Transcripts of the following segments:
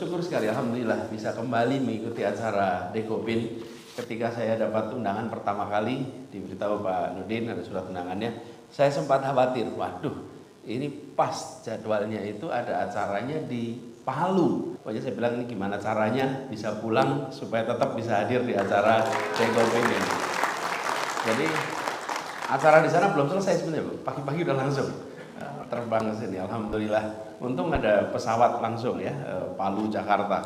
bersyukur sekali, alhamdulillah bisa kembali mengikuti acara Dekopin. Ketika saya dapat undangan pertama kali, diberitahu Pak Nurdin ada surat undangannya, saya sempat khawatir, waduh ini pas jadwalnya itu ada acaranya di Palu. Pokoknya saya bilang ini gimana caranya bisa pulang supaya tetap bisa hadir di acara Dekopin ini. Jadi acara di sana belum selesai sebenarnya, pagi-pagi udah langsung terbang ke sini. Alhamdulillah, untung ada pesawat langsung ya, Palu Jakarta.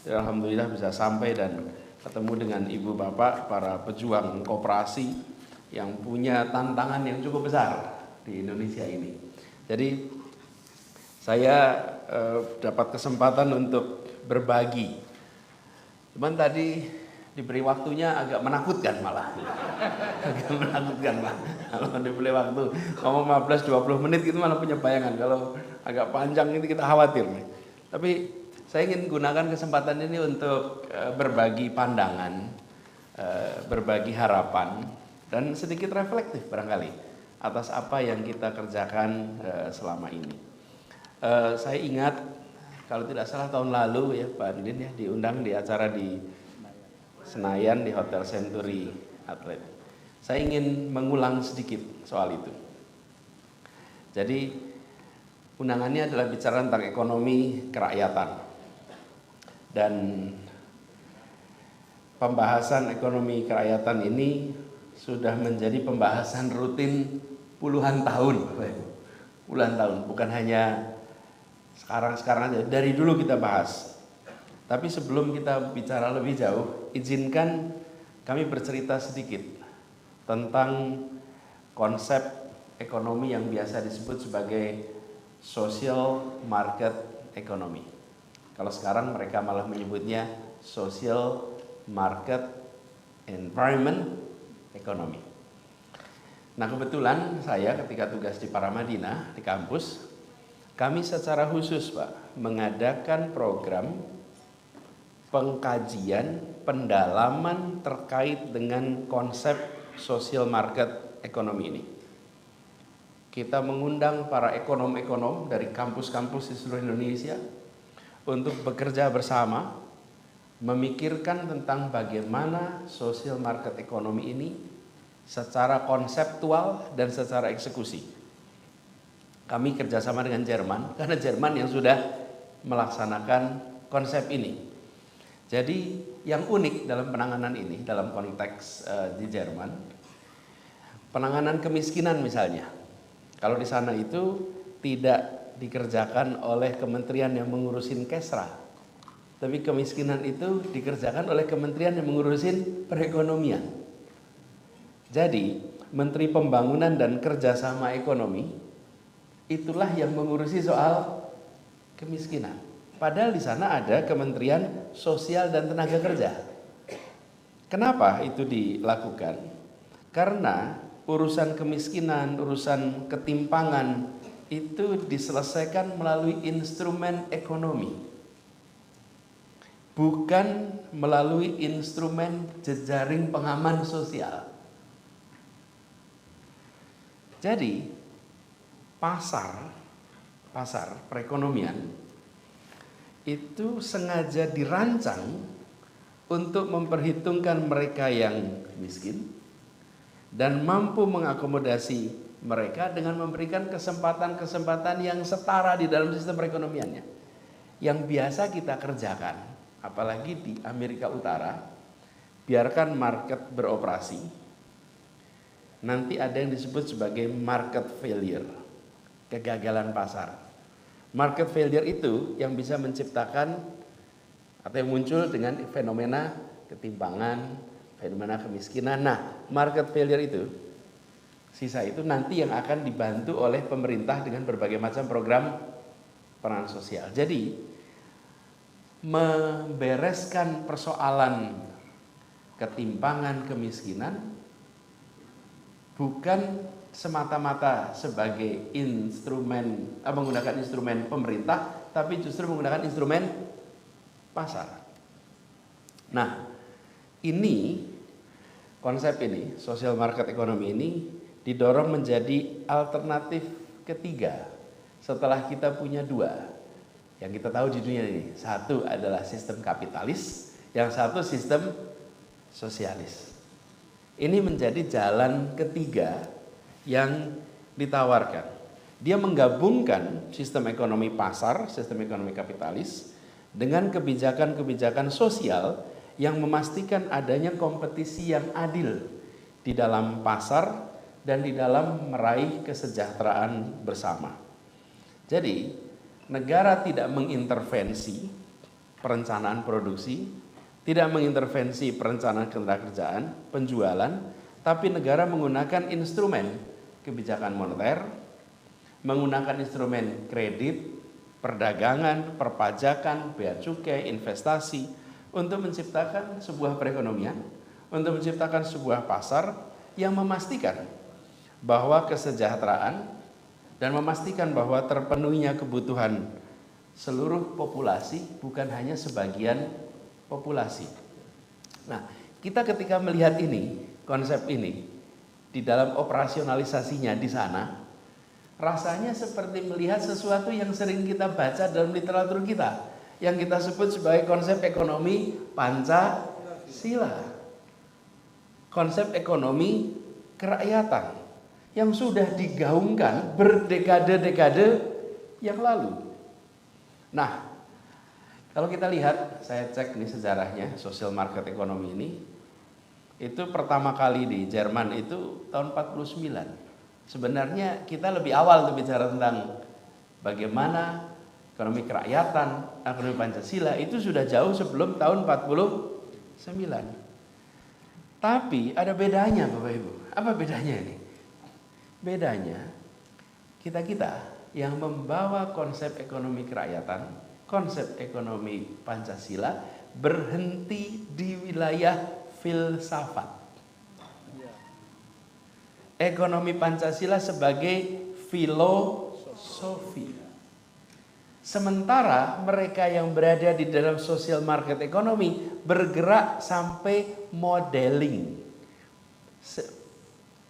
Jadi, alhamdulillah bisa sampai dan ketemu dengan ibu bapak para pejuang koperasi yang punya tantangan yang cukup besar di Indonesia ini. Jadi saya dapat kesempatan untuk berbagi. Cuman tadi diberi waktunya agak menakutkan malah. Agak menakutkan lah. Kalau diberi waktu ngomong 15-20 menit gitu malah punya bayangan. Kalau agak panjang itu kita khawatir nih. Tapi saya ingin gunakan kesempatan ini untuk berbagi pandangan, berbagi harapan, dan sedikit reflektif barangkali atas apa yang kita kerjakan selama ini. Saya ingat kalau tidak salah tahun lalu ya Pak Didin ya diundang di acara di Senayan di Hotel Century Atlet. Saya ingin mengulang sedikit soal itu. Jadi undangannya adalah bicara tentang ekonomi kerakyatan. Dan pembahasan ekonomi kerakyatan ini sudah menjadi pembahasan rutin puluhan tahun. Puluhan tahun, bukan hanya sekarang-sekarang aja, dari dulu kita bahas. Tapi sebelum kita bicara lebih jauh, izinkan kami bercerita sedikit tentang konsep ekonomi yang biasa disebut sebagai social market economy. Kalau sekarang mereka malah menyebutnya social market environment economy. Nah kebetulan saya ketika tugas di Paramadina di kampus, kami secara khusus Pak mengadakan program pengkajian, pendalaman terkait dengan konsep social market economy ini. Kita mengundang para ekonom-ekonom dari kampus-kampus di seluruh Indonesia untuk bekerja bersama, memikirkan tentang bagaimana social market economy ini secara konseptual dan secara eksekusi. Kami kerjasama dengan Jerman, karena Jerman yang sudah melaksanakan konsep ini. Jadi yang unik dalam penanganan ini, dalam konteks di Jerman, penanganan kemiskinan misalnya. Kalau di sana itu tidak dikerjakan oleh kementerian yang mengurusin Kesra, tapi kemiskinan itu dikerjakan oleh kementerian yang mengurusin perekonomian. Jadi Menteri Pembangunan dan Kerjasama Ekonomi itulah yang mengurusi soal kemiskinan. Padahal di sana ada Kementerian Sosial dan Tenaga Kerja. Kenapa itu dilakukan? Karena urusan kemiskinan, urusan ketimpangan itu diselesaikan melalui instrumen ekonomi, bukan melalui instrumen jejaring pengaman sosial. Jadi pasar perekonomian itu sengaja dirancang untuk memperhitungkan mereka yang miskin dan mampu mengakomodasi mereka dengan memberikan kesempatan-kesempatan yang setara di dalam sistem perekonomiannya. Yang biasa kita kerjakan, apalagi di Amerika Utara, biarkan market beroperasi. Nanti ada yang disebut sebagai market failure, kegagalan pasar. Market failure itu yang bisa menciptakan atau yang muncul dengan fenomena ketimpangan, fenomena kemiskinan. Nah, market failure itu, sisa itu nanti yang akan dibantu oleh pemerintah dengan berbagai macam program peran sosial. Jadi, membereskan persoalan ketimpangan kemiskinan bukan semata-mata sebagai instrumen, menggunakan instrumen pemerintah, tapi justru menggunakan instrumen pasar. Nah, ini konsep ini, social market economy ini didorong menjadi alternatif ketiga setelah kita punya dua, yang kita tahu di dunia ini. Satu adalah sistem kapitalis, yang satu sistem sosialis. Ini menjadi jalan ketiga yang ditawarkan. Dia menggabungkan sistem ekonomi pasar, sistem ekonomi kapitalis dengan kebijakan-kebijakan sosial yang memastikan adanya kompetisi yang adil di dalam pasar dan di dalam meraih kesejahteraan bersama. Jadi, negara tidak mengintervensi perencanaan produksi, tidak mengintervensi perencanaan ketenagakerjaan, penjualan, tapi negara menggunakan instrumen kebijakan moneter, menggunakan instrumen kredit, perdagangan, perpajakan, bea cukai, investasi untuk menciptakan sebuah perekonomian, untuk menciptakan sebuah pasar yang memastikan bahwa kesejahteraan dan memastikan bahwa terpenuhinya kebutuhan seluruh populasi, bukan hanya sebagian populasi. Nah, kita ketika melihat ini, konsep ini di dalam operasionalisasinya di sana, rasanya seperti melihat sesuatu yang sering kita baca dalam literatur kita, yang kita sebut sebagai konsep ekonomi Pancasila. Konsep ekonomi kerakyatan yang sudah digaungkan berdekade-dekade yang lalu. Nah, kalau kita lihat, saya cek nih sejarahnya, social market economy ini, itu pertama kali di Jerman itu tahun 49. Sebenarnya kita lebih awal tuh bicara tentang bagaimana ekonomi kerakyatan, ekonomi Pancasila itu sudah jauh sebelum tahun 49. Tapi ada bedanya Bapak Ibu. Apa bedanya ini? Bedanya kita yang membawa konsep ekonomi kerakyatan, konsep ekonomi Pancasila berhenti di wilayah filsafat. Ekonomi Pancasila sebagai filosofi. Sementara mereka yang berada di dalam social market ekonomi bergerak sampai modeling.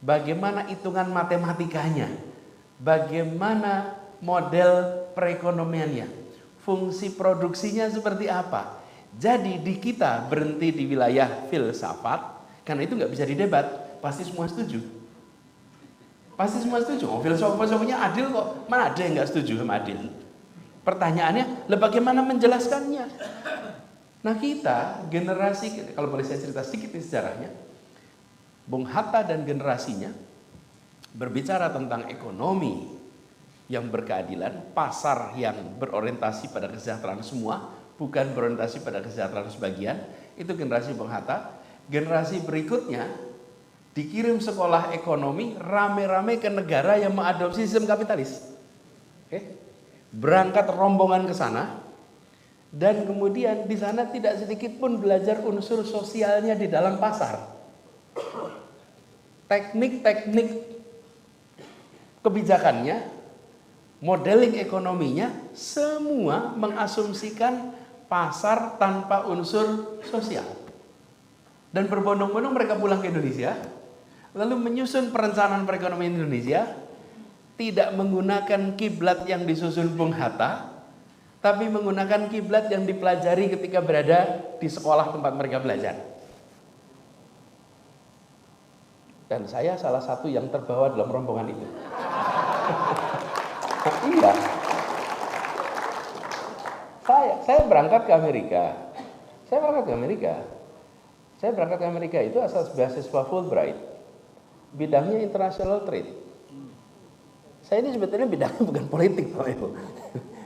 Bagaimana hitungan matematikanya? Bagaimana model perekonomiannya? Fungsi produksinya seperti apa? Jadi di kita berhenti di wilayah filsafat, karena itu nggak bisa didebat, pasti semua setuju. Pasti semua setuju. Oh, filosofinya adil kok, mana ada yang nggak setuju sama adil? Pertanyaannya, bagaimana menjelaskannya? Nah kita generasi, kalau boleh saya cerita sedikit sejarahnya, Bung Hatta dan generasinya berbicara tentang ekonomi yang berkeadilan, pasar yang berorientasi pada kesejahteraan semua, bukan berorientasi pada kesejahteraan sebagian. Itu generasi Bung Hatta. Generasi berikutnya dikirim sekolah ekonomi rame-rame ke negara yang mengadopsi sistem kapitalis. Berangkat rombongan ke sana, dan kemudian di sana tidak sedikit pun belajar unsur sosialnya di dalam pasar. Teknik-teknik kebijakannya, modeling ekonominya, semua mengasumsikan pasar tanpa unsur sosial. Dan berbondong-bondong mereka pulang ke Indonesia, lalu menyusun perencanaan perekonomian Indonesia, tidak menggunakan kiblat yang disusun Bung Hatta, tapi menggunakan kiblat yang dipelajari ketika berada di sekolah tempat mereka belajar. Dan saya salah satu yang terbawa dalam rombongan itu. Iya. Saya berangkat ke Amerika. Saya berangkat ke Amerika itu asal beasiswa Fulbright. Bidangnya international trade. Saya ini sebetulnya bidangnya bukan politik, Pak Ibu.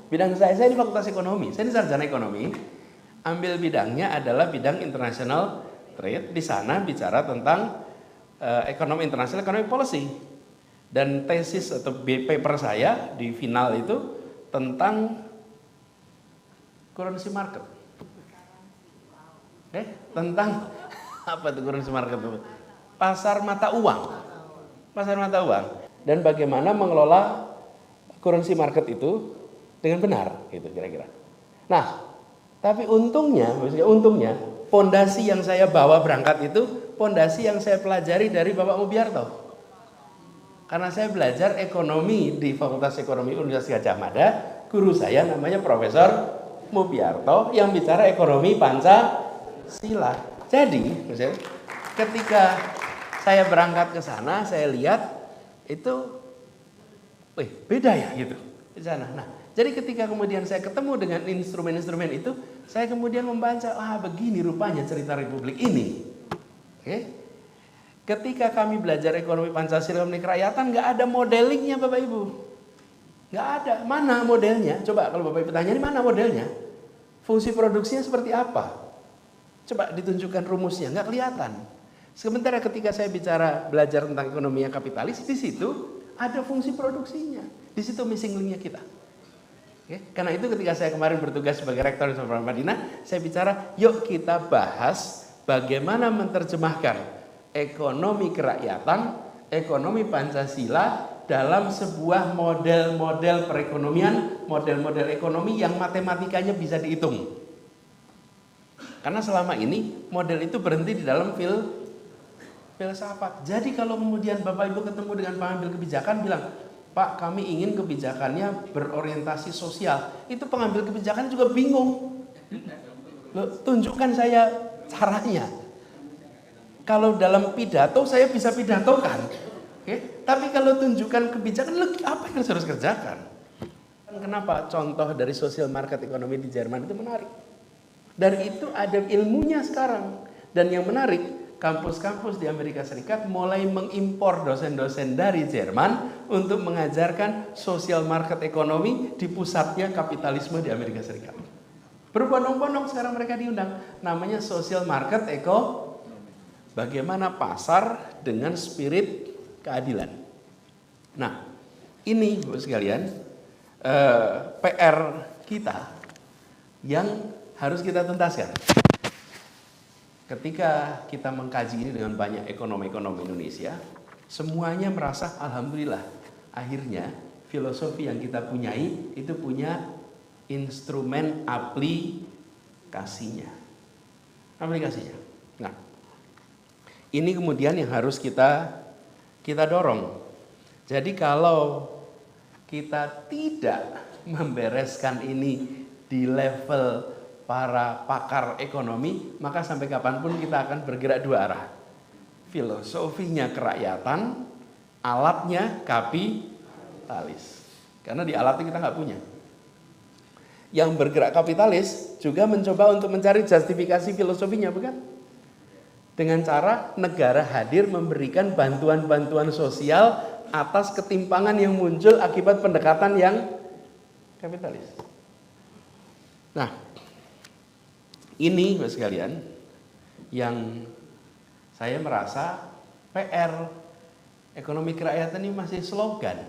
Bidang saya ini fakultas ekonomi. Saya ini sarjana ekonomi. Ambil bidangnya adalah bidang international trade. Di sana bicara tentang ekonomi internasional, ekonomi policy. Dan tesis atau paper saya di final itu tentang currency market. Tentang apa itu currency market itu? Pasar mata uang. Pasar mata uang. Dan bagaimana mengelola currency market itu dengan benar, gitu kira-kira. Nah, tapi untungnya, pondasi yang saya bawa berangkat itu pondasi yang saya pelajari dari Bapak Mubiarto. Karena saya belajar ekonomi di Fakultas Ekonomi Universitas Gadjah Mada guru saya namanya Profesor Mubiarto yang bicara ekonomi Pancasila. Jadi, ketika saya berangkat ke sana, saya lihat itu, beda ya gitu di sana. Nah, jadi ketika kemudian saya ketemu dengan instrumen-instrumen itu, saya kemudian membaca, begini rupanya cerita Republik ini. Oke. Ketika kami belajar ekonomi Pancasila, ekonomi kerakyatan, nggak ada modelingnya Bapak Ibu. Nggak ada. Mana modelnya? Coba kalau Bapak Ibu tanya, ini mana modelnya? Fungsi produksinya seperti apa? Coba ditunjukkan rumusnya, nggak kelihatan. Sementara ketika saya bicara belajar tentang ekonomi yang kapitalis, di situ ada fungsi produksinya. Di situ missing link-nya kita. Oke? Karena itu ketika saya kemarin bertugas sebagai rektor di Universitas Madinah, saya bicara, yuk kita bahas bagaimana menerjemahkan ekonomi kerakyatan, ekonomi Pancasila dalam sebuah model-model perekonomian, model-model ekonomi yang matematikanya bisa dihitung. Karena selama ini model itu berhenti di dalam filsafat. Jadi kalau kemudian Bapak Ibu ketemu dengan pengambil kebijakan bilang, Pak, kami ingin kebijakannya berorientasi sosial. Itu pengambil kebijakan juga bingung. Loh, tunjukkan saya caranya. Kalau dalam pidato saya bisa pidatokan, tapi kalau tunjukkan kebijakan, apa yang harus kerjakan? Kenapa contoh dari social market ekonomi di Jerman itu menarik? Dari itu ada ilmunya sekarang. Dan yang menarik, kampus-kampus di Amerika Serikat mulai mengimpor dosen-dosen dari Jerman untuk mengajarkan social market ekonomi di pusatnya kapitalisme di Amerika Serikat. Berbondong-bondong sekarang mereka diundang, namanya social market ekonomi. Bagaimana pasar dengan spirit keadilan. Nah, ini Bapak sekalian, PR kita yang harus kita tuntaskan. Ketika kita mengkaji ini dengan banyak ekonomi Indonesia, semuanya merasa alhamdulillah, akhirnya filosofi yang kita punyai itu punya instrumen aplikasinya. Nah, ini kemudian yang harus kita dorong. Jadi kalau kita tidak membereskan ini di level para pakar ekonomi, maka sampai kapanpun kita akan bergerak dua arah. Filosofinya kerakyatan, alatnya kapitalis. Karena di alatnya kita nggak punya. Yang bergerak kapitalis juga mencoba untuk mencari justifikasi filosofinya, bukan? Dengan cara negara hadir memberikan bantuan-bantuan sosial atas ketimpangan yang muncul akibat pendekatan yang kapitalis. Nah, ini Bapak sekalian yang saya merasa PR ekonomi kerakyatan ini masih slogan,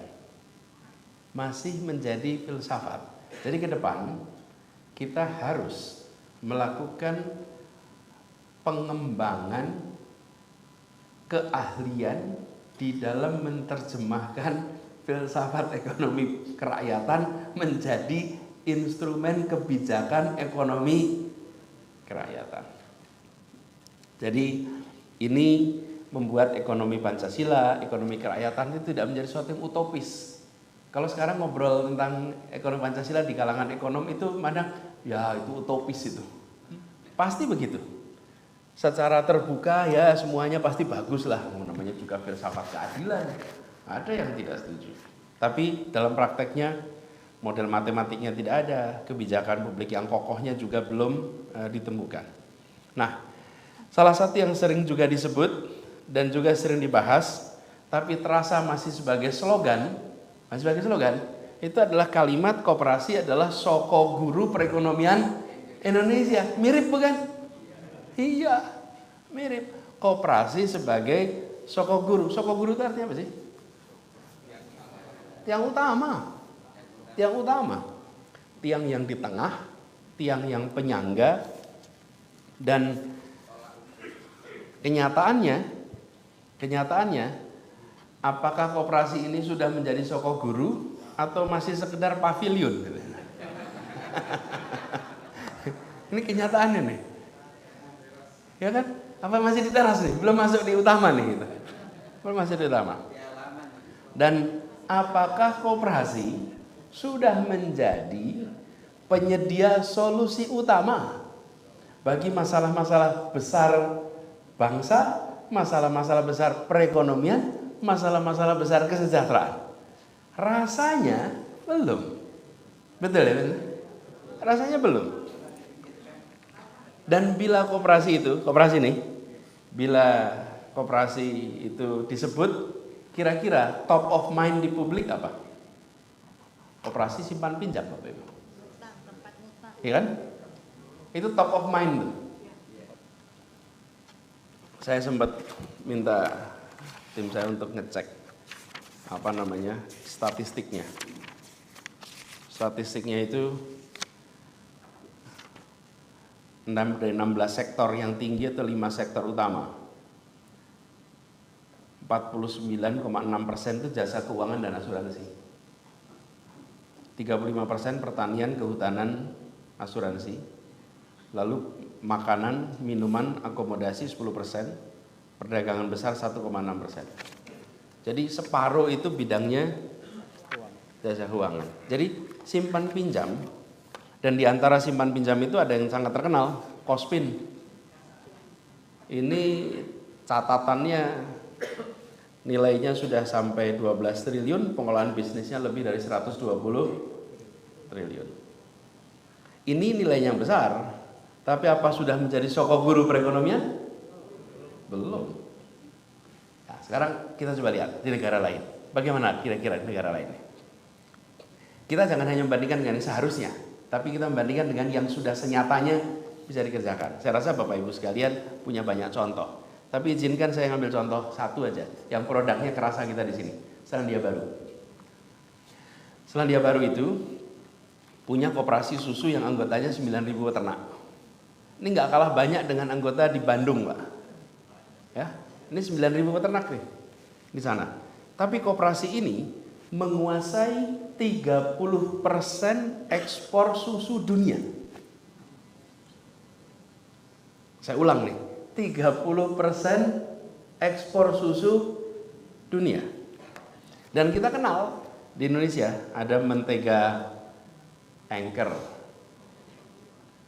masih menjadi filsafat. Jadi ke depan kita harus melakukan pengembangan keahlian di dalam menerjemahkan filsafat ekonomi kerakyatan menjadi instrumen kebijakan ekonomi kerakyatan. Jadi ini membuat ekonomi Pancasila, ekonomi kerakyatan itu tidak menjadi sesuatu yang utopis. Kalau sekarang ngobrol tentang ekonomi Pancasila di kalangan ekonom itu mana ya itu utopis itu. Pasti begitu. Secara terbuka ya semuanya pasti bagus lah, namanya juga filsafat keadilan. Ada yang tidak setuju. Tapi dalam prakteknya model matematiknya tidak ada, kebijakan publik yang kokohnya juga belum ditemukan. Nah, salah satu yang sering juga disebut dan juga sering dibahas, tapi terasa masih sebagai slogan, itu adalah kalimat koperasi adalah soko guru perekonomian Indonesia. Mirip bukan? Iya, mirip. Koperasi sebagai soko guru. Soko guru itu artinya apa sih? Tiang utama. Tiang yang di tengah, tiang yang penyangga, dan kenyataannya, apakah koperasi ini sudah menjadi soko guru atau masih sekedar pavilion? Ini kenyataannya nih. Ya kan? Apa masih di teras nih? Belum masuk di utama nih gitu. Belum masuk di utama. Dan apakah koperasi sudah menjadi penyedia solusi utama bagi masalah-masalah besar bangsa, masalah-masalah besar perekonomian, masalah-masalah besar kesejahteraan. Rasanya belum. Betul ya? Betul? Rasanya belum. Dan bila koperasi itu disebut, kira-kira top of mind di publik apa? Koperasi simpan pinjam, Bapak Ibu. Iya kan? Itu top of mind tuh. Saya sempat minta tim saya untuk ngecek statistiknya. Statistiknya itu dari 16 sektor yang tinggi atau 5 sektor utama. 49,6% itu jasa keuangan dan asuransi. 35% pertanian, kehutanan, asuransi. Lalu makanan, minuman, akomodasi 10%, perdagangan besar 1,6%. Jadi separuh itu bidangnya jasa keuangan. Jadi simpan pinjam, dan di antara simpan pinjam itu ada yang sangat terkenal, Kospin. Ini catatannya nilainya sudah sampai 12 triliun, pengelolaan bisnisnya lebih dari 120 triliun. Ini nilainya yang besar, tapi apa sudah menjadi sokok guru perekonomian? Belum. Nah, sekarang kita coba lihat di negara lain. Bagaimana kira-kira di negara lain? Kita jangan hanya membandingkan dengan yang seharusnya, tapi kita membandingkan dengan yang sudah senyatanya bisa dikerjakan. Saya rasa Bapak Ibu sekalian punya banyak contoh. Tapi izinkan saya ngambil contoh satu aja, yang produknya kerasa kita di sini. Selandia Baru. Selandia Baru itu punya koperasi susu yang anggotanya 9.000 peternak. Ini nggak kalah banyak dengan anggota di Bandung, Pak. Ya, ini 9.000 peternak nih di sana. Tapi koperasi ini menguasai 30% ekspor susu dunia. Saya ulang nih, 30% ekspor susu dunia. Dan kita kenal di Indonesia ada mentega Anchor,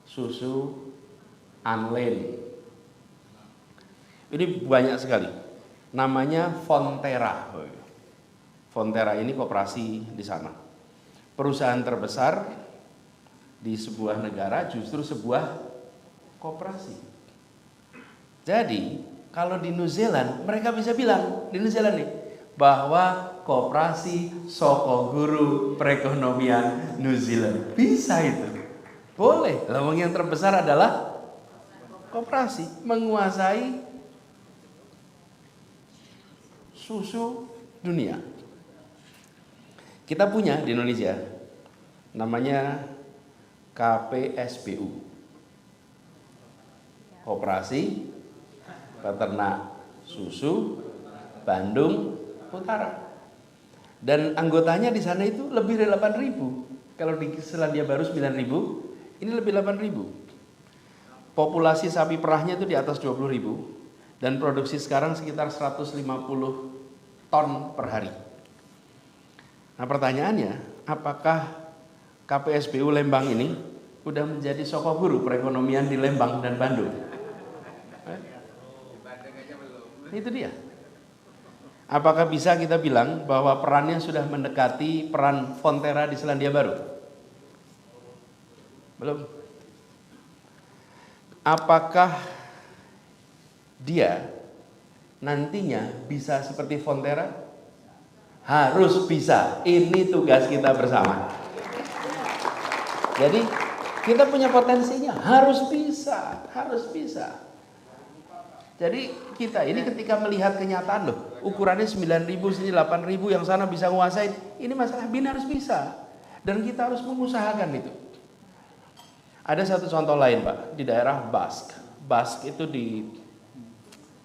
susu Anlene. Ini banyak sekali. Namanya Fonterra. Fonterra ini koperasi di sana. Perusahaan terbesar di sebuah negara justru sebuah koperasi. Jadi kalau di New Zealand mereka bisa bilang di New Zealand nih bahwa koperasi soko guru perekonomian New Zealand. Bisa itu. Boleh. Lawang yang terbesar adalah koperasi menguasai susu dunia. Kita punya di Indonesia namanya KPSBU, Koperasi Peternak Susu Bandung Utara. Dan anggotanya di sana itu lebih dari 8.000. Kalau di Selandia Baru 9.000, ini lebih 8.000. Populasi sapi perahnya itu di atas 20.000 dan produksi sekarang sekitar 150 ton per hari. Nah pertanyaannya, apakah KPSBU Lembang ini udah menjadi sokok guru perekonomian di Lembang dan Bandung? Itu dia. Apakah bisa kita bilang bahwa perannya sudah mendekati peran Fonterra di Selandia Baru? Belum. Apakah dia nantinya bisa seperti Fonterra? Harus bisa. Ini tugas kita bersama. Jadi kita punya potensinya, harus bisa, harus bisa. Jadi kita ini ketika melihat kenyataan loh, ukurannya 9.000, sini 8.000, yang sana bisa nguasain, ini masalah bin harus bisa. Dan kita harus mengusahakan itu. Ada satu contoh lain Pak, di daerah Basque. Basque itu di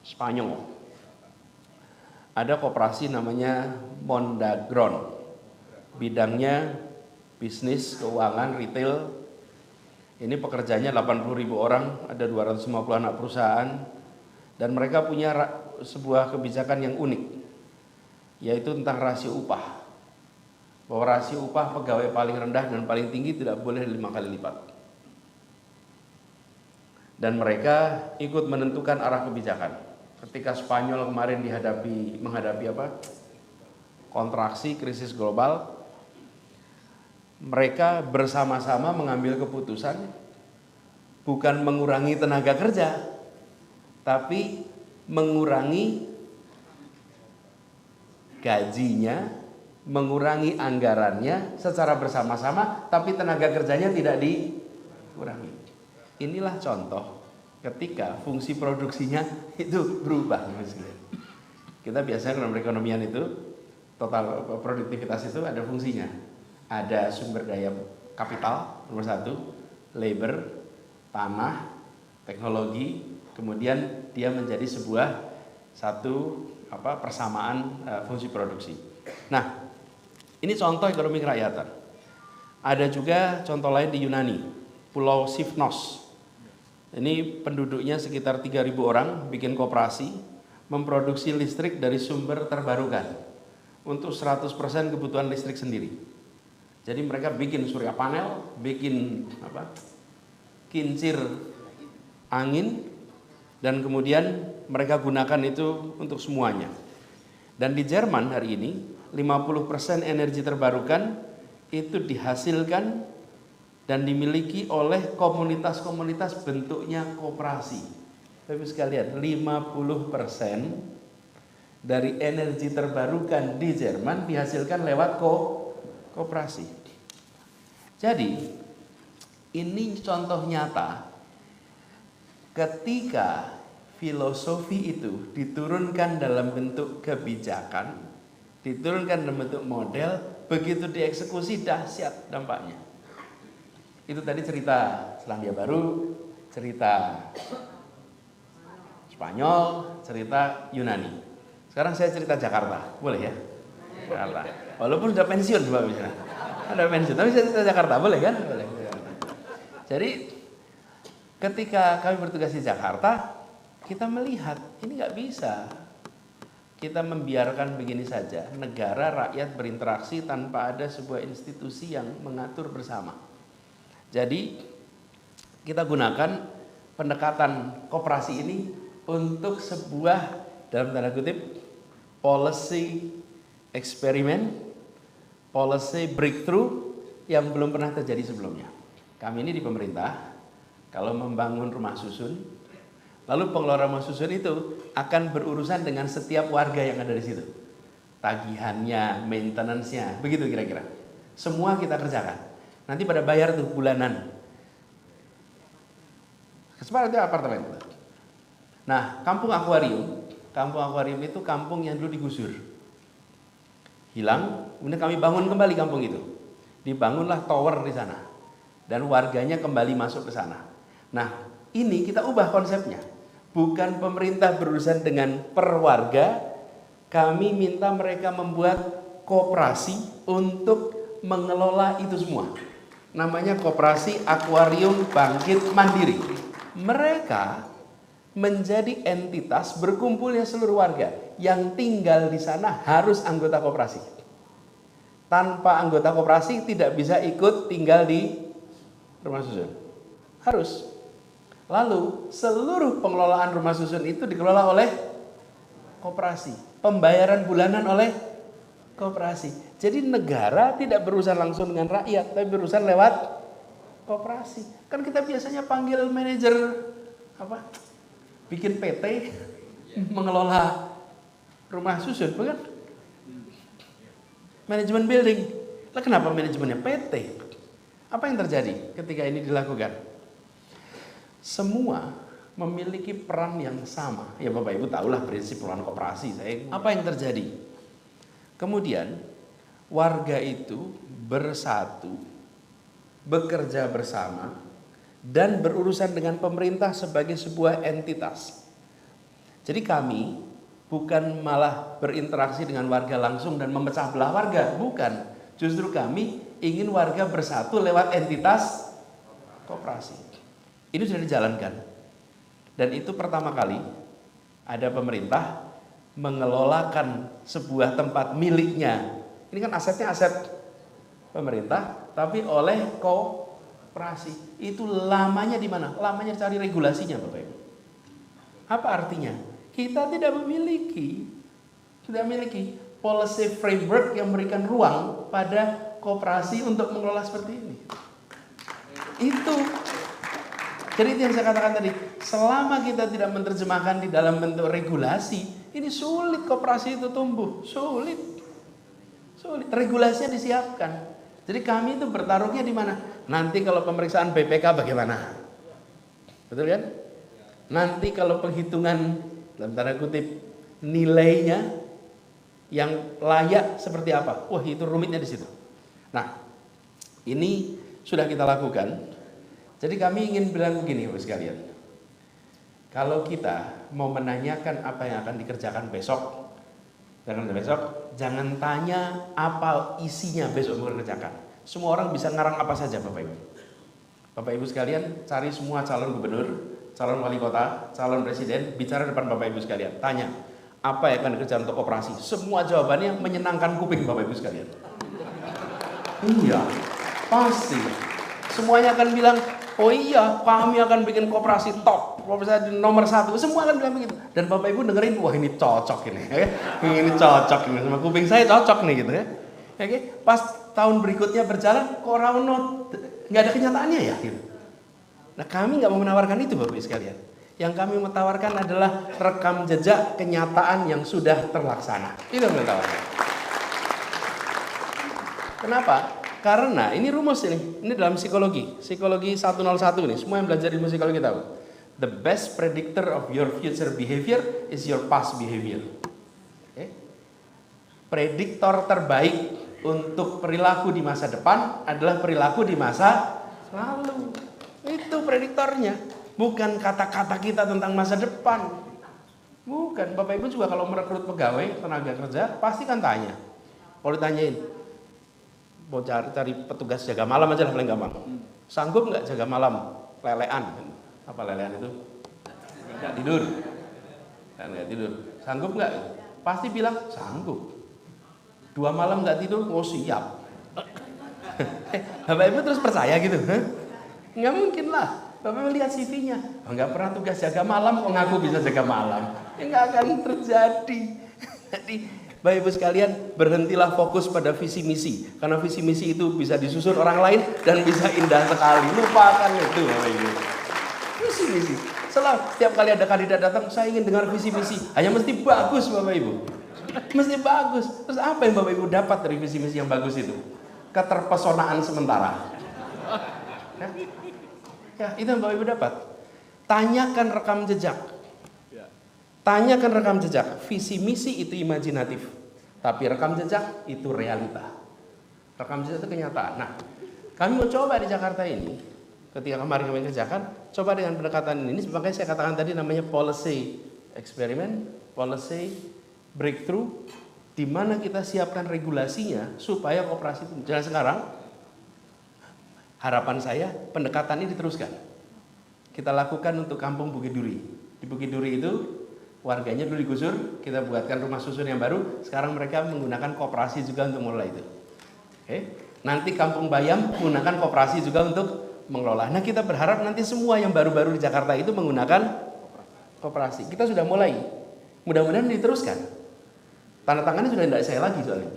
Spanyol. Ada koperasi namanya Mondagron. Bidangnya bisnis, keuangan, retail. Ini pekerjanya 80.000 orang, ada 250 anak perusahaan. Dan mereka punya sebuah kebijakan yang unik, yaitu tentang rasio upah. bahwa rasio upah pegawai paling rendah dan paling tinggi tidak boleh 5 kali lipat. Dan mereka ikut menentukan arah kebijakan. Ketika Spanyol kemarin menghadapi kontraksi, krisis global, mereka bersama-sama mengambil keputusan bukan mengurangi tenaga kerja, tapi mengurangi gajinya, mengurangi anggarannya secara bersama-sama, tapi tenaga kerjanya tidak dikurangi. Inilah contoh ketika fungsi produksinya itu berubah. Kita biasanya dalam perekonomian itu total produktivitas itu ada fungsinya. Ada sumber daya kapital nomor 1, labor, tanah, teknologi, kemudian dia menjadi satu persamaan fungsi produksi. Nah, ini contoh ekonomi kerakyatan. Ada juga contoh lain di Yunani, Pulau Sifnos. Ini penduduknya sekitar 3.000 orang, bikin koperasi, memproduksi listrik dari sumber terbarukan untuk 100% kebutuhan listrik sendiri. Jadi mereka bikin surya panel, bikin kincir angin, dan kemudian mereka gunakan itu untuk semuanya. Dan di Jerman hari ini 50% energi terbarukan itu dihasilkan dan dimiliki oleh komunitas-komunitas bentuknya koperasi. Bapak sekalian, 50% dari energi terbarukan di Jerman dihasilkan lewat koperasi. Jadi ini contoh nyata ketika filosofi itu diturunkan dalam bentuk kebijakan, diturunkan dalam bentuk model, begitu dieksekusi dahsyat dampaknya. Itu tadi cerita Selandia Baru, cerita Spanyol, cerita Yunani. Sekarang saya cerita Jakarta, boleh ya? Jakarta. Walaupun sudah pensiun, Mbak bisa. Ada pensiun, tapi saya cerita Jakarta, boleh kan? Boleh. Jadi ketika kami bertugas di Jakarta, kita melihat ini nggak bisa kita membiarkan begini saja. Negara rakyat berinteraksi tanpa ada sebuah institusi yang mengatur bersama. Jadi kita gunakan pendekatan koperasi ini untuk sebuah dalam tanda kutip policy eksperimen, policy breakthrough yang belum pernah terjadi sebelumnya. Kami ini di pemerintah kalau membangun rumah susun, lalu pengelola rumah susun itu akan berurusan dengan setiap warga yang ada di situ. Tagihannya, maintenance-nya, begitu kira-kira. Semua kita kerjakan. Nanti pada bayar tuh bulanan. Seperti apartemen. Nah, kampung akuarium itu kampung yang dulu digusur. Hilang, kemudian kami bangun kembali kampung itu. Dibangunlah tower di sana. Dan warganya kembali masuk ke sana. Nah, ini kita ubah konsepnya. Bukan pemerintah berurusan dengan per warga, kami minta mereka membuat koperasi untuk mengelola itu semua. Namanya Koperasi Akuarium Bangkit Mandiri. Mereka menjadi entitas berkumpulnya seluruh warga yang tinggal di sana harus anggota koperasi. Tanpa anggota koperasi tidak bisa ikut tinggal di rumah susun. Harus. Lalu seluruh pengelolaan rumah susun itu dikelola oleh koperasi. Pembayaran bulanan oleh koperasi. Jadi negara tidak berurusan langsung dengan rakyat, tapi berurusan lewat koperasi. Kan kita biasanya panggil manajer bikin PT mengelola rumah susun, bukan? Manajemen building. Lah kenapa manajemennya PT? Apa yang terjadi ketika ini dilakukan? Semua memiliki peran yang sama. Ya Bapak Ibu tahulah prinsip peran koperasi. Apa yang terjadi? Kemudian warga itu bersatu, bekerja bersama, dan berurusan dengan pemerintah sebagai sebuah entitas. Jadi kami bukan malah berinteraksi dengan warga langsung dan memecah belah warga, bukan. Justru kami ingin warga bersatu lewat entitas koperasi. Ini sudah dijalankan. Dan itu pertama kali ada pemerintah mengelolakan sebuah tempat miliknya. Ini kan asetnya aset pemerintah, tapi oleh koperasi. Itu lamanya di mana? Lamanya cari regulasinya, Bapak Ibu. Apa artinya? Kita tidak memiliki policy framework yang memberikan ruang pada koperasi untuk mengelola seperti ini. Itu. Jadi itu yang saya katakan tadi, selama kita tidak menerjemahkan di dalam bentuk regulasi, ini sulit koperasi itu tumbuh, sulit. Regulasinya disiapkan. Jadi kami itu bertaruhnya di mana? Nanti kalau pemeriksaan BPK bagaimana? Betul kan? Nanti kalau penghitungan dalam tanda kutip nilainya yang layak seperti apa? Wah, itu rumitnya di situ. Nah, ini sudah kita lakukan. Jadi kami ingin bilang begini Bapak sekalian. Kalau kita mau menanyakan apa yang akan dikerjakan besok, jangan tanya apa isinya besok mau dikerjakan. Semua orang bisa ngarang apa saja Bapak Ibu. Bapak Ibu sekalian, cari semua calon gubernur, calon wali kota, calon presiden, bicara depan Bapak Ibu sekalian. Tanya, apa yang akan dikerjakan untuk operasi? Semua jawabannya menyenangkan kuping Bapak Ibu sekalian. Iya, pasti. Semuanya akan bilang, oh iya, kami akan bikin koperasi top, koperasi nomor 1. Semua akan bilang begitu. Dan Bapak Ibu dengerin, wah ini cocok ini, ini cocok ini sama kuping saya cocok nih gitu ya. Oke, pas tahun berikutnya berjalan, kok rauno nggak ada kenyataannya ya. Gitu. Nah kami nggak mau menawarkan itu Bapak Ibu sekalian. Yang kami menawarkan adalah rekam jejak kenyataan yang sudah terlaksana. Itu yang kami tawarkan. Kenapa? Karena ini rumus ini dalam psikologi 101 nih, semua yang belajar ilmu psikologi tahu. The best predictor of your future behavior is your past behavior. Okay? Prediktor terbaik untuk perilaku di masa depan adalah perilaku di masa lalu. Itu prediktornya, bukan kata-kata kita tentang masa depan. Bukan, Bapak Ibu juga kalau merekrut pegawai, tenaga kerja, pasti kan tanya. Kalau ditanyain, mau cari petugas jaga malam aja lah paling gampang. Sanggup nggak jaga malam? Lelean. Apa lelean itu? Nggak tidur. Nggak tidur. Sanggup nggak? Pasti bilang sanggup. 2 malam nggak tidur, oh siap. Bapak Ibu terus percaya gitu? Nggak mungkin lah. Bapak Ibu lihat CV-nya. Nggak pernah tugas jaga malam, kok ngaku bisa jaga malam? Nggak akan terjadi. Jadi Bapak Ibu sekalian, berhentilah fokus pada visi misi. Karena visi misi itu bisa disusun orang lain dan bisa indah sekali. Lupakan itu Bapak Ibu. Visi misi. Setiap kali ada kandidat datang, saya ingin dengar visi misi. Hanya mesti bagus Bapak Ibu. Mesti bagus. Terus apa yang Bapak Ibu dapat dari visi misi yang bagus itu? Keterpesonaan sementara. Ya, itu yang Bapak Ibu dapat. Tanyakan rekam jejak. Tanyakan rekam jejak. Visi misi itu imajinatif, tapi rekam jejak itu realita. Rekam jejak itu kenyataan. Nah, kami mau coba di Jakarta ini, ketika kemarin kami kerjakan, coba dengan pendekatan ini. Makanya saya katakan tadi namanya policy experiment, policy breakthrough, di mana kita siapkan regulasinya supaya koperasi itu. Jangan sekarang. Harapan saya pendekatan ini diteruskan. Kita lakukan untuk kampung Bukit Duri. Di Bukit Duri itu warganya dulu digusur, kita buatkan rumah susun yang baru. Sekarang mereka menggunakan koperasi juga untuk mengelola itu. Oke. Nanti Kampung Bayam menggunakan koperasi juga untuk mengelola. Nah kita berharap nanti semua yang baru-baru di Jakarta itu menggunakan koperasi. Kita sudah mulai. Mudah-mudahan diteruskan. Tanda tangannya sudah tidak saya lagi soalnya.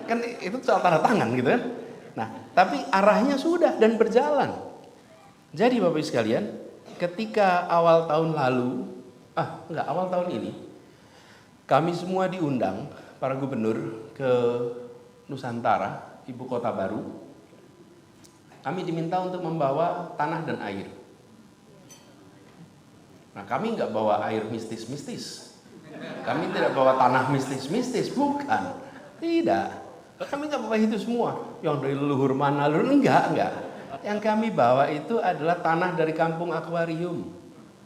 Kan itu soal tanda tangan gitu kan. Nah, tapi arahnya sudah dan berjalan. Jadi Bapak Ibu sekalian, ketika awal tahun lalu, awal tahun ini, kami semua diundang, para gubernur ke Nusantara, ibu kota baru. Kami diminta untuk membawa tanah dan air. Nah, kami nggak bawa air mistis-mistis. Kami tidak bawa tanah mistis-mistis, bukan. Tidak. Kami nggak bawa itu semua. Yang dari leluhur mana, enggak. Yang kami bawa itu adalah tanah dari kampung akuarium.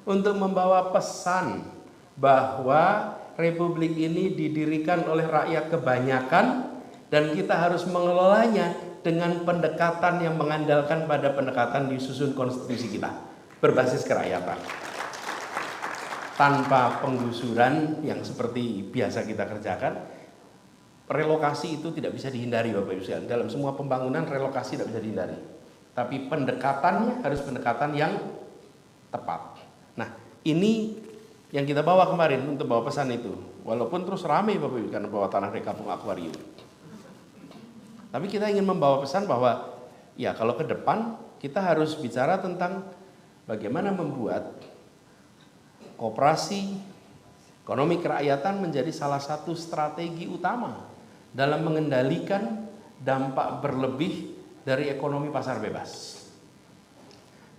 Untuk membawa pesan bahwa republik ini didirikan oleh rakyat kebanyakan dan kita harus mengelolanya dengan pendekatan yang mengandalkan pada pendekatan disusun konstitusi kita. Berbasis kerakyatan. Tanpa penggusuran yang seperti biasa kita kerjakan. relokasi itu tidak bisa dihindari Bapak Ibu sekalian. Dalam semua pembangunan relokasi tidak bisa dihindari. Tapi pendekatannya harus pendekatan yang tepat. Nah, ini yang kita bawa kemarin untuk bawa pesan itu. Walaupun terus ramai Bapak Ibu karena bawa tanah dari Kampung Akuarium. Tapi kita ingin membawa pesan bahwa ya kalau ke depan kita harus bicara tentang bagaimana membuat koperasi ekonomi kerakyatan menjadi salah satu strategi utama dalam mengendalikan dampak berlebih dari ekonomi pasar bebas.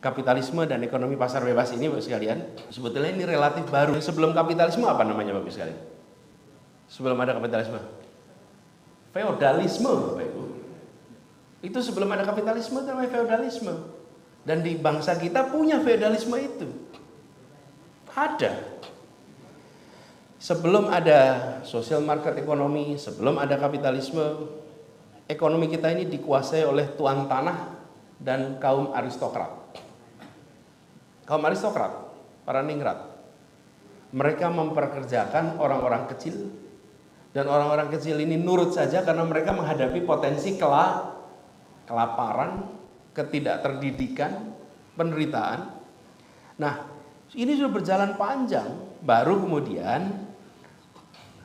Kapitalisme dan ekonomi pasar bebas ini Bapak sekalian, sebetulnya ini relatif baru. Sebelum kapitalisme apa namanya Bapak sekalian? Sebelum ada kapitalisme? Feodalisme Bapak Ibu. Itu sebelum ada kapitalisme itu namanya feodalisme. Dan di bangsa kita punya feodalisme itu. Ada. Sebelum ada social market ekonomi, sebelum ada kapitalisme, ekonomi kita ini dikuasai oleh tuan tanah dan kaum aristokrat. Kaum aristokrat, para ningrat, mereka memperkerjakan orang-orang kecil, dan orang-orang kecil ini nurut saja karena mereka menghadapi potensi kelaparan, ketidakterdidikan, penderitaan. Nah, ini sudah berjalan panjang, baru kemudian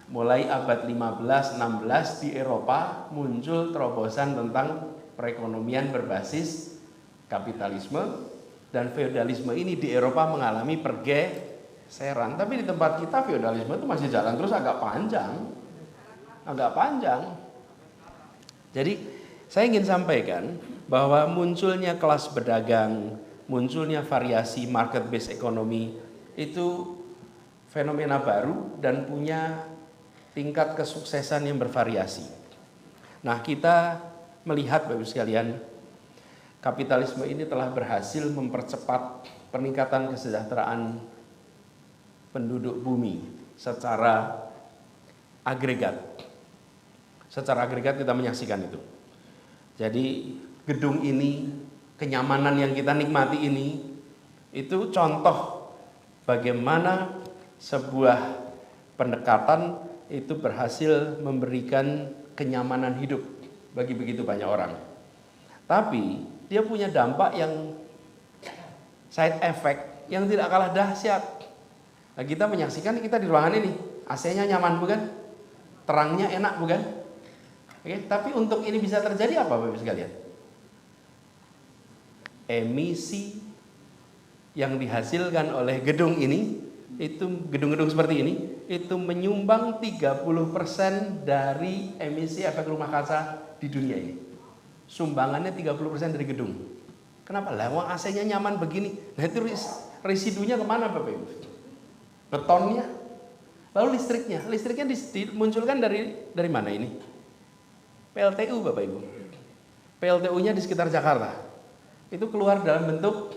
mulai abad 15-16 di Eropa muncul terobosan tentang perekonomian berbasis kapitalisme. Dan feodalisme ini di Eropa mengalami pergeseran. Tapi di tempat kita feodalisme itu masih jalan terus agak panjang. Jadi saya ingin sampaikan bahwa munculnya kelas berdagang, munculnya variasi market based ekonomi itu fenomena baru dan punya tingkat kesuksesan yang bervariasi. Nah, kita melihat Bapak sekalian, kapitalisme ini telah berhasil mempercepat peningkatan kesejahteraan penduduk bumi secara agregat. Secara agregat kita menyaksikan itu. Jadi gedung ini, kenyamanan yang kita nikmati ini, itu contoh bagaimana sebuah pendekatan itu berhasil memberikan kenyamanan hidup bagi begitu banyak orang. Tapi dia punya dampak yang side effect yang tidak kalah dahsyat. Nah, kita menyaksikan kita di ruangan ini, AC-nya nyaman bukan? Terangnya enak bukan? Oke, tapi untuk ini bisa terjadi apa Bapak sekalian? Emisi yang dihasilkan oleh gedung ini, itu gedung-gedung seperti ini, itu menyumbang 30% dari emisi efek rumah kaca di dunia ini. Sumbangannya 30% dari gedung. Kenapa? Lah wong AC-nya nyaman begini. Nah itu residunya kemana Bapak Ibu? Betonnya. Lalu listriknya. Listriknya dimunculkan dari mana ini? PLTU Bapak Ibu. PLTU-nya di sekitar Jakarta. Itu keluar dalam bentuk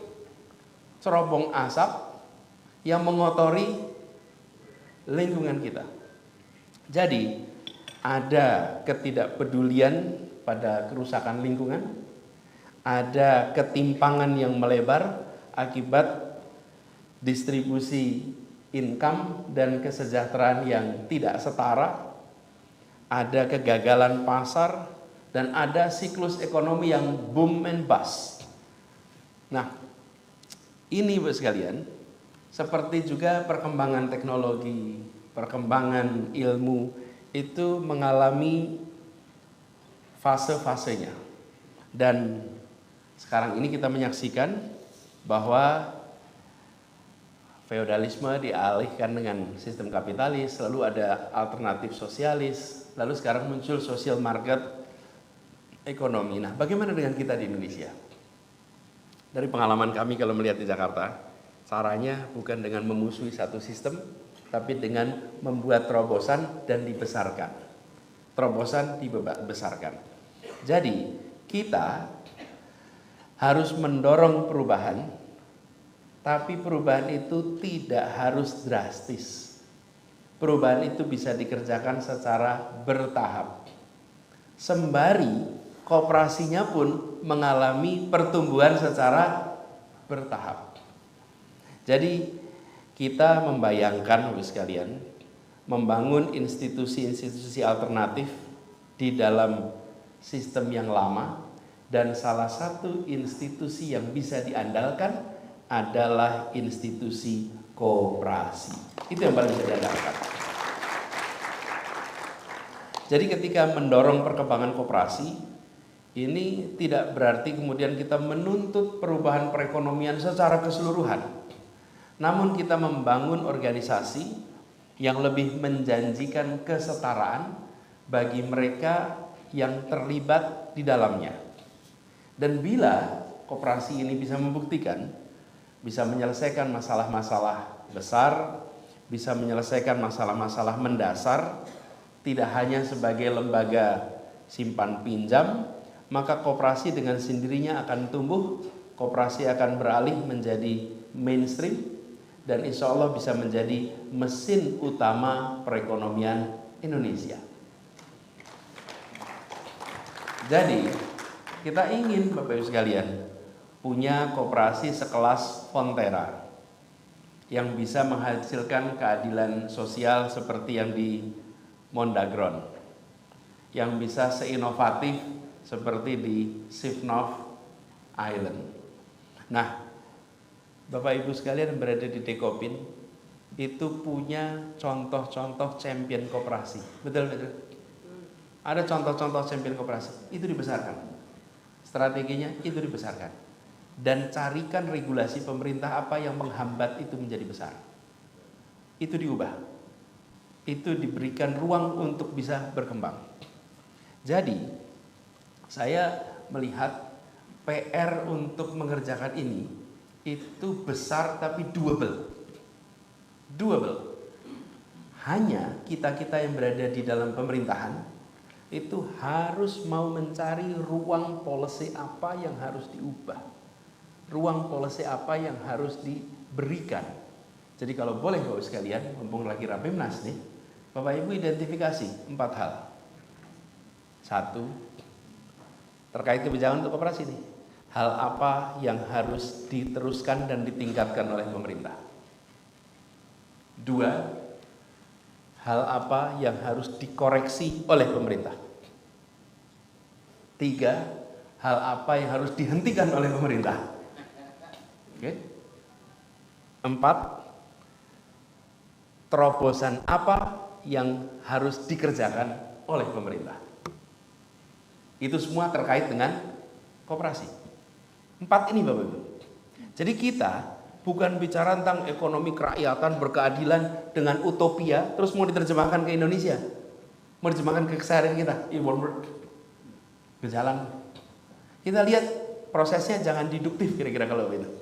cerobong asap yang mengotori lingkungan kita. Jadi ada ketidakpedulian pada kerusakan lingkungan, ada ketimpangan yang melebar akibat distribusi income dan kesejahteraan yang tidak setara, ada kegagalan pasar, dan ada siklus ekonomi yang boom and bust. Nah, ini Bapak sekalian, seperti juga perkembangan teknologi, perkembangan ilmu itu mengalami fase-fasenya. Dan sekarang ini kita menyaksikan bahwa feodalisme dialihkan dengan sistem kapitalis, lalu ada alternatif sosialis, lalu sekarang muncul social market ekonomi. Nah, bagaimana dengan kita di Indonesia? Dari pengalaman kami kalau melihat di Jakarta, caranya bukan dengan memusuhi satu sistem, tapi dengan membuat terobosan dan dibesarkan. Terobosan dibesarkan. Jadi kita harus mendorong perubahan, tapi perubahan itu tidak harus drastis. Perubahan itu bisa dikerjakan secara bertahap. Sembari koperasinya pun mengalami pertumbuhan secara bertahap. Jadi kita membayangkan Bapak sekalian, membangun institusi-institusi alternatif di dalam sistem yang lama, dan salah satu institusi yang bisa diandalkan adalah institusi koperasi. Itu yang paling bisa diandalkan. Jadi ketika mendorong perkembangan koperasi, ini tidak berarti kemudian kita menuntut perubahan perekonomian secara keseluruhan. Namun kita membangun organisasi yang lebih menjanjikan kesetaraan bagi mereka yang terlibat di dalamnya. Dan bila koperasi ini bisa membuktikan, bisa menyelesaikan masalah-masalah besar, bisa menyelesaikan masalah-masalah mendasar, tidak hanya sebagai lembaga simpan pinjam, maka koperasi dengan sendirinya akan tumbuh, koperasi akan beralih menjadi mainstream, dan insya Allah bisa menjadi mesin utama perekonomian Indonesia. Jadi kita ingin Bapak Ibu sekalian punya koperasi sekelas Fonterra yang bisa menghasilkan keadilan sosial seperti yang di Mondagron, yang bisa seinovatif seperti di Sihanouk Island. Nah, Bapak Ibu sekalian berada di Dekopin itu punya contoh-contoh champion koperasi. Betul. Ada contoh-contoh champion koperasi, itu dibesarkan. Strateginya itu dibesarkan. Dan carikan regulasi pemerintah apa yang menghambat itu menjadi besar. Itu diubah. Itu diberikan ruang untuk bisa berkembang. Jadi, saya melihat PR untuk mengerjakan ini itu besar tapi doable. Hanya kita-kita yang berada di dalam pemerintahan itu harus mau mencari ruang policy apa yang harus diubah, ruang policy apa yang harus diberikan. Jadi kalau boleh Bapak sekalian, mumpung lagi Rapimnas nih, Bapak Ibu identifikasi 4 hal. 1, terkait kebijakan untuk koperasi nih. Hal apa yang harus diteruskan dan ditingkatkan oleh pemerintah? 2, hal apa yang harus dikoreksi oleh pemerintah? 3, hal apa yang harus dihentikan oleh pemerintah? Oke. 4, terobosan apa yang harus dikerjakan oleh pemerintah? Itu semua terkait dengan koperasi. 4 ini Bapak Ibu. Jadi kita bukan bicara tentang ekonomi kerakyatan berkeadilan dengan utopia terus mau diterjemahkan ke Indonesia, mau diterjemahkan ke keseharian kita. It won't work. Berjalan. Kita lihat prosesnya, jangan deduktif kira-kira kalau itu.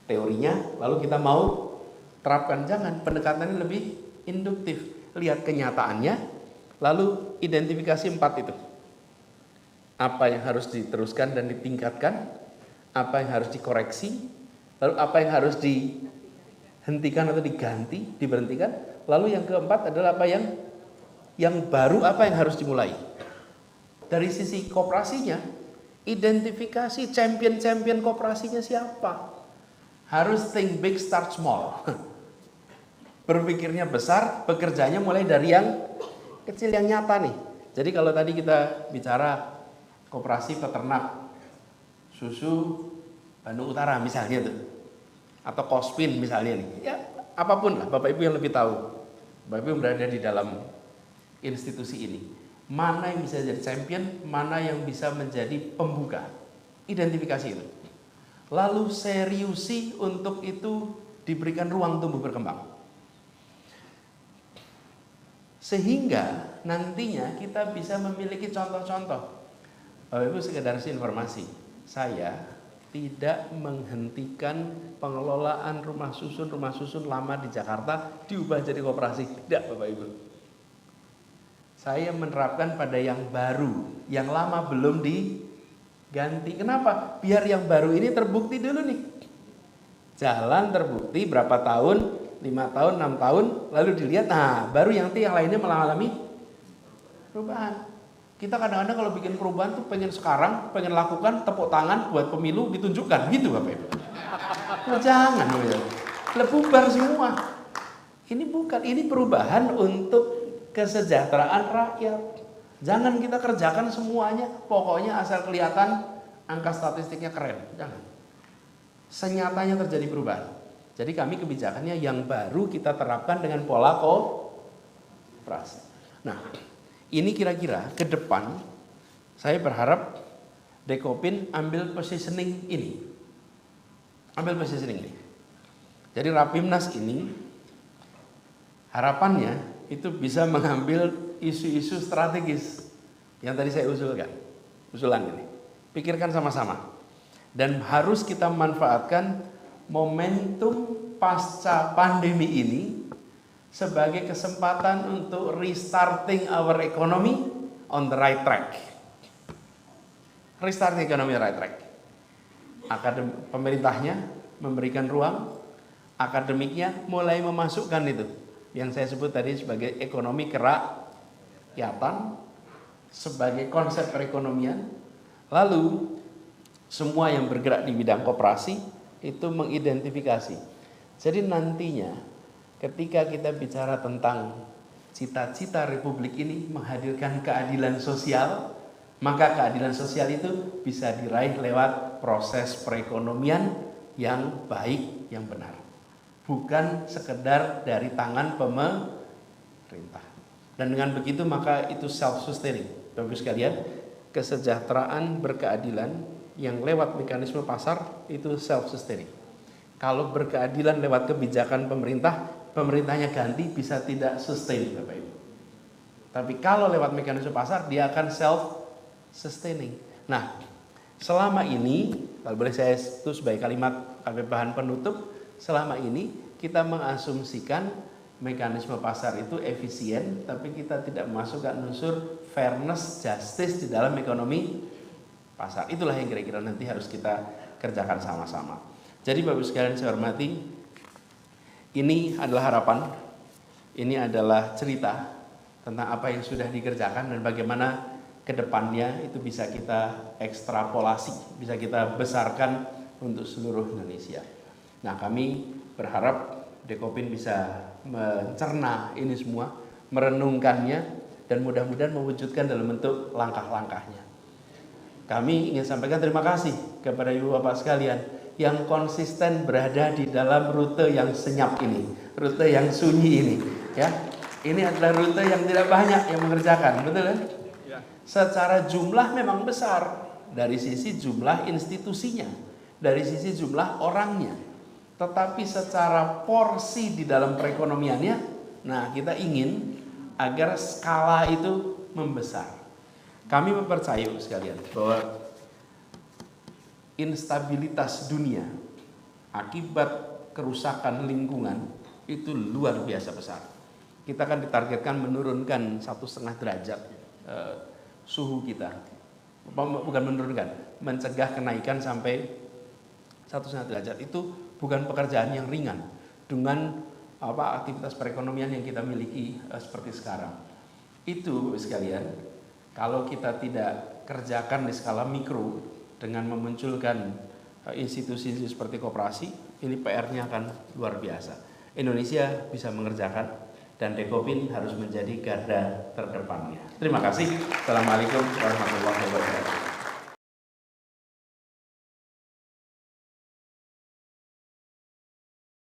Teorinya lalu kita mau terapkan, jangan, pendekatannya lebih induktif. Lihat kenyataannya lalu identifikasi 4 itu. Apa yang harus diteruskan dan ditingkatkan, apa yang harus dikoreksi, lalu apa yang harus dihentikan atau diganti, diberhentikan, lalu yang keempat adalah apa yang baru, apa yang harus dimulai. Dari sisi koperasinya, identifikasi champion-champion koperasinya siapa. Harus think big, start small. Berpikirnya besar, bekerjanya mulai dari yang kecil, yang nyata nih. Jadi kalau tadi kita bicara koperasi peternak susu Bandung Utara misalnya tuh, atau Kospin misalnya nih, ya apapun lah, Bapak Ibu yang lebih tahu. Bapak Ibu yang berada di dalam institusi ini, mana yang bisa jadi champion, mana yang bisa menjadi pembuka, identifikasi itu. Lalu seriusi untuk itu diberikan ruang tumbuh berkembang, sehingga nantinya kita bisa memiliki contoh-contoh. Bapak Ibu sekedar informasi, saya tidak menghentikan pengelolaan rumah susun lama di Jakarta diubah jadi koperasi. Tidak Bapak Ibu. Saya menerapkan pada yang baru, yang lama belum diganti. Kenapa? Biar yang baru ini terbukti dulu nih. Jalan terbukti berapa tahun, 5 tahun, 6 tahun, lalu dilihat, nah baru yang lainnya mengalami perubahan. Kita kadang-kadang kalau bikin perubahan tuh pengen sekarang, pengen lakukan, tepuk tangan buat pemilu ditunjukkan, gitu Bapak Ibu. Nah, jangan, bubar semua. Ini bukan, ini perubahan untuk kesejahteraan rakyat. Jangan kita kerjakan semuanya, pokoknya asal kelihatan angka statistiknya keren. Jangan. Senyatanya terjadi perubahan. Jadi kami kebijakannya yang baru kita terapkan dengan pola koperasi. Nah, ini kira-kira ke depan saya berharap Dekopin ambil positioning ini. Ambil positioning ini. Jadi Rapimnas ini harapannya itu bisa mengambil isu-isu strategis yang tadi saya usulan ini. Pikirkan sama-sama. Dan harus kita manfaatkan momentum pasca pandemi ini sebagai kesempatan untuk restarting our economy on the right track. Restarting economy on the right track. Pemerintahnya memberikan ruang, akademiknya mulai memasukkan itu yang saya sebut tadi sebagai ekonomi kerakyatan, sebagai konsep perekonomian. Lalu semua yang bergerak di bidang koperasi itu mengidentifikasi. Jadi nantinya ketika kita bicara tentang cita-cita Republik ini menghadirkan keadilan sosial, maka keadilan sosial itu bisa diraih lewat proses perekonomian yang baik, yang benar. Bukan sekedar dari tangan pemerintah. Dan dengan begitu maka itu self-sustaining. Bapak sekalian, kesejahteraan berkeadilan yang lewat mekanisme pasar itu self-sustaining. Kalau berkeadilan lewat kebijakan pemerintah, pemerintahnya ganti bisa tidak sustain, Bapak Ibu. Tapi kalau lewat mekanisme pasar, dia akan self-sustaining. Nah, selama ini, kalau boleh saya itu sebagai kalimat bahan penutup, selama ini kita mengasumsikan mekanisme pasar itu efisien, tapi kita tidak memasukkan unsur fairness, justice di dalam ekonomi pasar. Itulah yang kira-kira nanti harus kita kerjakan sama-sama. Jadi Bapak sekalian saya hormati, ini adalah harapan, ini adalah cerita tentang apa yang sudah dikerjakan dan bagaimana kedepannya itu bisa kita ekstrapolasi, bisa kita besarkan untuk seluruh Indonesia. Nah, kami berharap Dekopin bisa mencerna ini semua, merenungkannya, dan mudah-mudahan mewujudkan dalam bentuk langkah-langkahnya. Kami ingin sampaikan terima kasih kepada Ibu Bapak sekalian yang konsisten berada di dalam rute yang senyap ini, rute yang sunyi ini. Ya, ini adalah rute yang tidak banyak yang mengerjakan, betul kan? Ya. Secara jumlah memang besar dari sisi jumlah institusinya, dari sisi jumlah orangnya. Tetapi secara porsi di dalam perekonomiannya, nah kita ingin agar skala itu membesar. Kami mempercayai sekalian bahwa instabilitas dunia akibat kerusakan lingkungan itu luar biasa besar. Kita akan ditargetkan menurunkan 1,5 derajat suhu kita. Bukan menurunkan, mencegah kenaikan sampai 1,5 derajat. Itu bukan pekerjaan yang ringan dengan aktivitas perekonomian yang kita miliki seperti sekarang. Itu sekalian, kalau kita tidak kerjakan di skala mikro dengan memunculkan institusi seperti koperasi, ini PR-nya akan luar biasa. Indonesia bisa mengerjakan dan Dekopin harus menjadi garda terdepannya. Terima kasih. Assalamualaikum warahmatullahi wabarakatuh.